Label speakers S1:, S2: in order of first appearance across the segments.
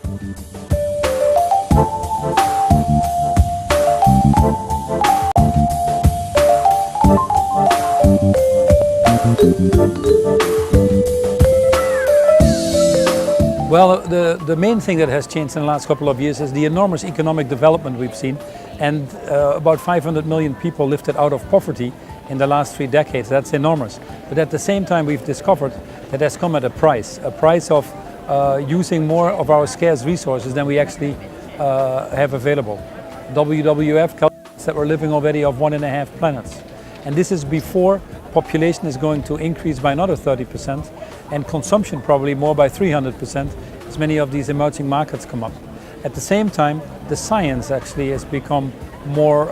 S1: Well, the main thing that has changed in the last couple of years is the enormous economic development we've seen, and about 500 million people lifted out of poverty in the last 3 decades. That's enormous. But at the same time, we've discovered that has come at a price of using more of our scarce resources than we actually have available. WWF calculates that we're living already of 1.5 planets. And this is before population is going to increase by another 30% and consumption probably more by 300% as many of these emerging markets come up. At the same time, the science actually has become more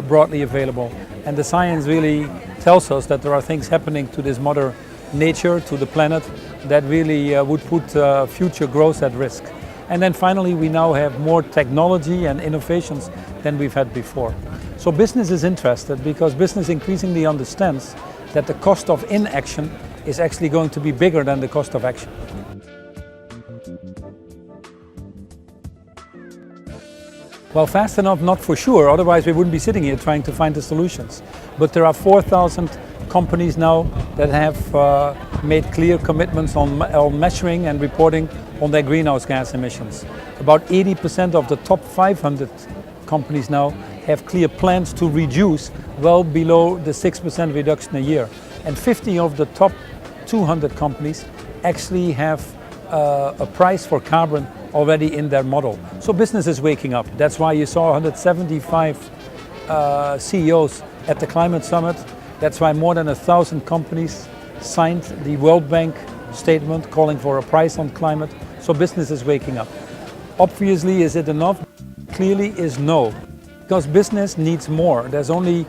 S1: broadly available, and the science really tells us that there are things happening to this mother nature, to the planet, that really would put future growth at risk. And then finally, we now have more technology and innovations than we've had before. So business is interested because business increasingly understands that the cost of inaction is actually going to be bigger than the cost of action. Well, fast enough, not for sure, otherwise we wouldn't be sitting here trying to find the solutions. But there are 4,000 companies now that have made clear commitments on measuring and reporting on their greenhouse gas emissions. About 80% of the top 500 companies now have clear plans to reduce well below the 6% reduction a year. And 50 of the top 200 companies actually have a price for carbon already in their model. So business is waking up. That's why you saw 175 CEOs at the climate summit. That's why more than 1,000 companies signed the World Bank statement calling for a price on climate. So business is waking up. Obviously, is it enough? Clearly is no, because business needs more. There's only,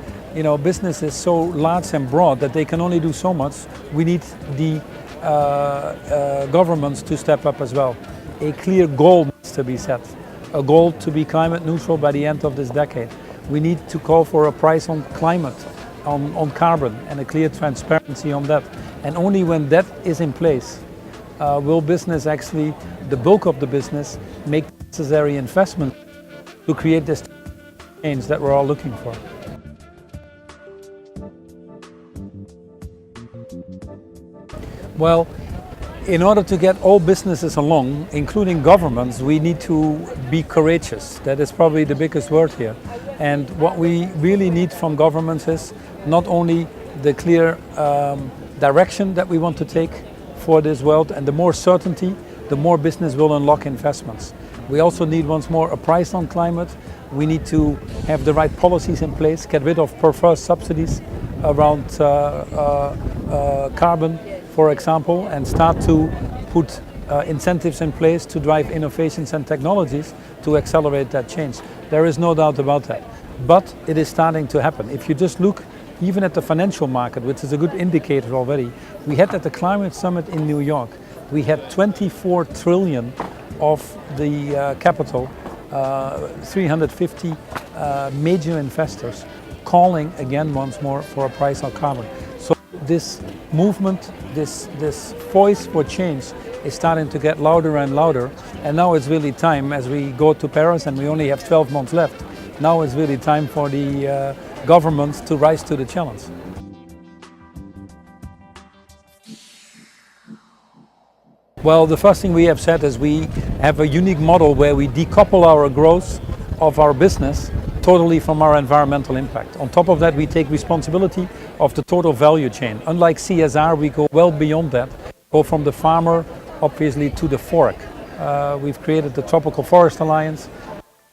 S1: business is so large and broad that they can only do so much. We need the governments to step up as well. A clear goal needs to be set, a goal to be climate neutral by the end of this decade. We need to call for a price on climate, on carbon, and a clear transparency on that. And only when that is in place will business actually, the bulk of the business, make necessary investment to create this change that we're all looking for. Well, in order to get all businesses along, including governments, we need to be courageous. That is probably the biggest word here. And what we really need from governments is not only the clear direction that we want to take for this world, and the more certainty, the more business will unlock investments. We also need once more a price on climate. We need to have the right policies in place, get rid of perverse subsidies around carbon, for example, and start to put incentives in place to drive innovations and technologies to accelerate that change. There is no doubt about that. But it is starting to happen. If you just look even at the financial market, which is a good indicator already, we had at the climate summit in New York, we had 24 trillion of the capital, 350 major investors calling again once more for a price on carbon. So this movement, this voice for change is starting to get louder and louder, and now it's really time, as we go to Paris and we only have 12 months left, now it's really time for the governments to rise to the challenge. Well, the first thing we have said is we have a unique model where we decouple our growth of our business totally from our environmental impact. On top of that, we take responsibility of the total value chain. Unlike CSR, we go well beyond that, go from the farmer, obviously, to the fork. We've created the Tropical Forest Alliance,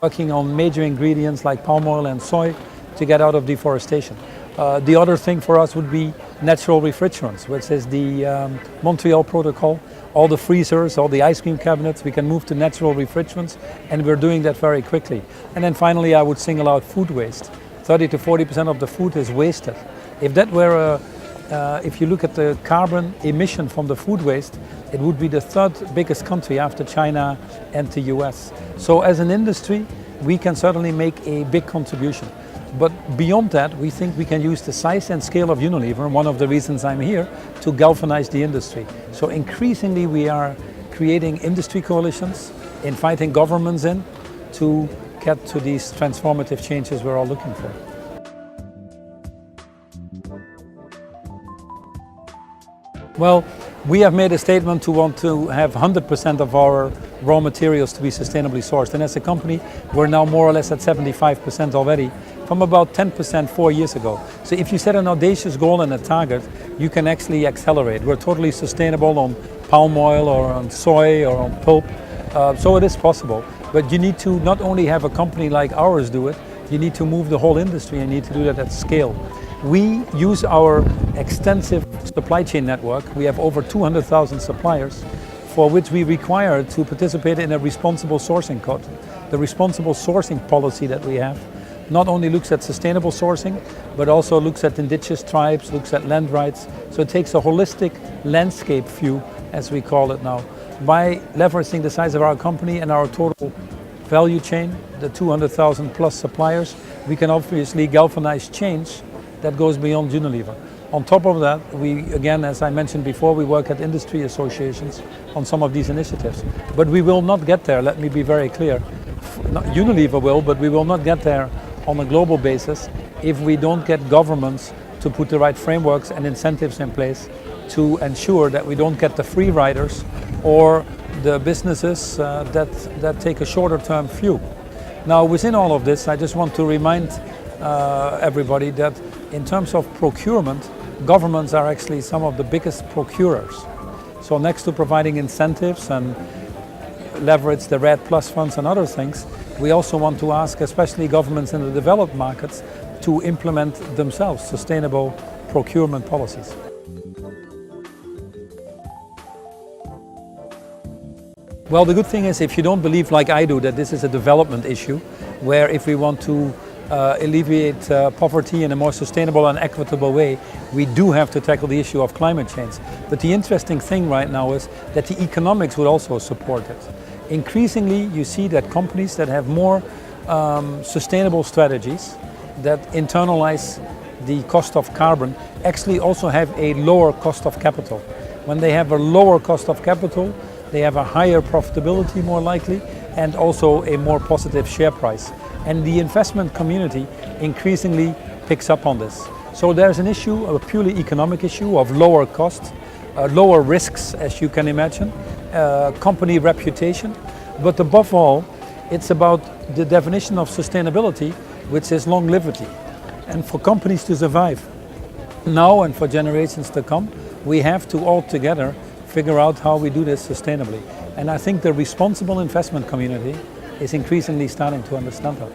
S1: working on major ingredients like palm oil and soy to get out of deforestation. The other thing for us would be natural refrigerants, which is the Montreal Protocol. All the freezers, all the ice cream cabinets, we can move to natural refrigerants, and we're doing that very quickly. And then finally, I would single out food waste. 30 to 40% of the food is wasted. If that were if you look at the carbon emission from the food waste, it would be the third biggest country after China and the US. So as an industry, we can certainly make a big contribution. But beyond that, we think we can use the size and scale of Unilever, one of the reasons I'm here, to galvanize the industry. So increasingly we are creating industry coalitions, inviting governments in to get to these transformative changes we're all looking for. Well, we have made a statement to want to have 100% of our raw materials to be sustainably sourced. And as a company, we're now more or less at 75% already, from about 10% 4 years ago. So if you set an audacious goal and a target, you can actually accelerate. We're totally sustainable on palm oil or on soy or on pulp. So it is possible. But you need to not only have a company like ours do it, you need to move the whole industry and you need to do that at scale. We use our extensive supply chain network. We have over 200,000 suppliers for which we require to participate in a responsible sourcing code. The responsible sourcing policy that we have not only looks at sustainable sourcing, but also looks at indigenous tribes, looks at land rights. So it takes a holistic landscape view, as we call it now. By leveraging the size of our company and our total value chain, the 200,000 plus suppliers, we can obviously galvanize change that goes beyond Unilever. On top of that, we, again, as I mentioned before, we work at industry associations on some of these initiatives. But we will not get there, let me be very clear. Unilever will, but we will not get there on a global basis if we don't get governments to put the right frameworks and incentives in place to ensure that we don't get the free riders or the businesses that take a shorter term view. Now, within all of this, I just want to remind everybody that in terms of procurement, governments are actually some of the biggest procurers. So next to providing incentives and leverage the RED Plus funds and other things, we also want to ask, especially governments in the developed markets, to implement themselves sustainable procurement policies. Well, the good thing is, if you don't believe like I do that this is a development issue, where if we want to alleviate poverty in a more sustainable and equitable way, we do have to tackle the issue of climate change. But the interesting thing right now is that the economics would also support it. Increasingly, you see that companies that have more sustainable strategies, that internalize the cost of carbon, actually also have a lower cost of capital. When they have a lower cost of capital, they have a higher profitability more likely, and also a more positive share price. And the investment community increasingly picks up on this. So there's an issue, a purely economic issue of lower costs, lower risks, as you can imagine, company reputation. But above all, it's about the definition of sustainability, which is longevity. And for companies to survive now and for generations to come, we have to all together figure out how we do this sustainably. And I think the responsible investment community is increasingly starting to understand that.